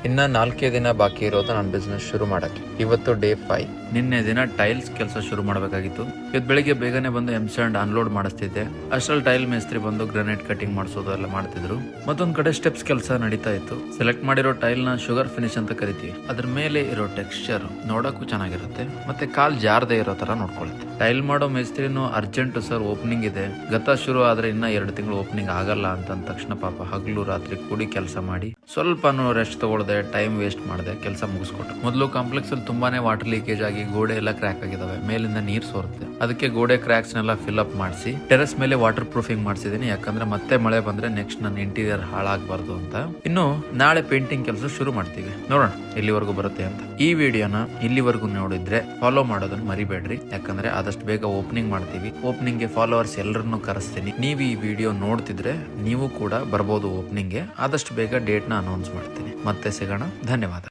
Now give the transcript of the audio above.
ಇನ್ನ 4 ದಿನ ಬಾಕಿ ಇರೋದು ನಾನು ಬಿಸ್ನೆಸ್ ಶುರು ಮಾಡಕ್ಕೆ. ಇವತ್ತು ಡೇ 5. ನಿನ್ನೆ ದಿನ ಟೈಲ್ಸ್ ಕೆಲಸ ಶುರು ಮಾಡಬೇಕಾಗಿತ್ತು. ಇವತ್ತು ಬೆಳಿಗ್ಗೆ ಬೇಗನೆ ಬಂದು ಎಂಸ್ಯಾಂಡ್ ಅನ್ಲೋಡ್ ಮಾಡಿಸ್ತಿದ್ದೆ. ಅಷ್ಟ್ರಲ್ಲಿ ಟೈಲ್ ಮೇಸ್ತ್ರಿ ಬಂದು ಗ್ರಾನೈಟ್ ಕಟಿಂಗ್ ಮಾಡಿಸೋದು ಎಲ್ಲ ಮಾಡ್ತಿದ್ರು. ಮತ್ತೊಂದ್ ಕಡೆ ಸ್ಟೆಪ್ಸ್ ಕೆಲಸ ನಡೀತಾ ಇತ್ತು. ಸೆಲೆಕ್ಟ್ ಮಾಡಿರೋ ಟೈಲ್ ನ ಶುಗರ್ ಫಿನಿಶ್ ಅಂತ ಕರಿತೀವಿ. ಅದ್ರ ಮೇಲೆ ಇರೋ ಟೆಕ್ಸ್ಚರ್ ನೋಡಕ್ಕೂ ಚೆನ್ನಾಗಿರುತ್ತೆ, ಮತ್ತೆ ಕಾಲ್ ಜಾರದೆ ಇರೋ ತರ ನೋಡ್ಕೊಳುತ್ತೆ. ಟೈಲ್ ಮಾಡೋ ಮೇಸ್ತ್ರಿನೂ ಅರ್ಜೆಂಟ್ ಸರ್, ಓಪನಿಂಗ್ ಇದೆ, ಗತ ಶುರು ಆದ್ರೆ ಇನ್ನ 2 ತಿಂಗಳು ಓಪನಿಂಗ್ ಆಗಲ್ಲ ಅಂತ ತಕ್ಷಣ ಪಾಪ ಹಗಲು ರಾತ್ರಿ ಕೂಡಿ ಕೆಲಸ ಮಾಡಿ ಸ್ವಲ್ಪ ರೆಸ್ಟ್ ತಗೊಳ್ದೆ ಟೈಮ್ ವೇಸ್ಟ್ ಮಾಡದೆ ಕೆಲಸ ಮುಗಿಸ್ಕೊಟ್ಟು. ಮೊದಲು ಕಾಂಪ್ಲೆಕ್ಸ್ ಅಲ್ಲಿ ತುಂಬಾನೇ ವಾಟರ್ ಲೀಕೇಜ್ ಆಗಿ ಗೋಡೆ ಎಲ್ಲ ಕ್ರ್ಯಾಕ್ ಆಗಿದಾವೆ, ಮೇಲಿಂದ ನೀರ್ ಸೋರುತ್ತೆ. ಅದಕ್ಕೆ ಗೋಡೆ ಕ್ರ್ಯಾಕ್ಸ್ ನೆಲ್ಲ ಫಿಲ್ ಅಪ್ ಮಾಡಿಸಿ ಟೆರೆಸ್ ಮೇಲೆ ವಾಟರ್ ಪ್ರೂಫಿಂಗ್ ಮಾಡಿಸಿದೀನಿ. ಯಾಕಂದ್ರೆ ಮತ್ತೆ ಮಳೆ ಬಂದ್ರೆ ನೆಕ್ಸ್ಟ್ ನನ್ನ ಇಂಟೀರಿಯರ್ ಹಾಳಾಗಬಾರ್ದು ಅಂತ. ಇನ್ನು ನಾಳೆ ಪೇಂಟಿಂಗ್ ಕೆಲಸ ಶುರು ಮಾಡ್ತೀವಿ, ನೋಡೋಣ ಎಲ್ಲಿವರೆಗೂ ಬರುತ್ತೆ ಅಂತ. ಈ ವಿಡಿಯೋನ ಇಲ್ಲಿವರೆಗೂ ನೋಡಿದ್ರೆ ಫಾಲೋ ಮಾಡೋದನ್ನ ಮರಿಬೇಡ್ರಿ, ಯಾಕಂದ್ರೆ ಆದಷ್ಟು ಬೇಗ ಓಪನಿಂಗ್ ಮಾಡ್ತೀವಿ. ಓಪನಿಂಗ್ ಗೆ ಫಾಲೋವರ್ಸ್ ಎಲ್ಲರನ್ನು ಕರೆಸ್ತೀನಿ. ನೀವು ಈ ವಿಡಿಯೋ ನೋಡ್ತಿದ್ರೆ ನೀವು ಕೂಡ ಬರ್ಬೋದು ಓಪನಿಂಗ್ ಗೆ. ಆದಷ್ಟು ಬೇಗ ಡೇಟ್ ನ ಅನೌನ್ಸ್ ಮಾಡ್ತೀನಿ. ಮತ್ತೆ ಸಿಗೋಣ, ಧನ್ಯವಾದ.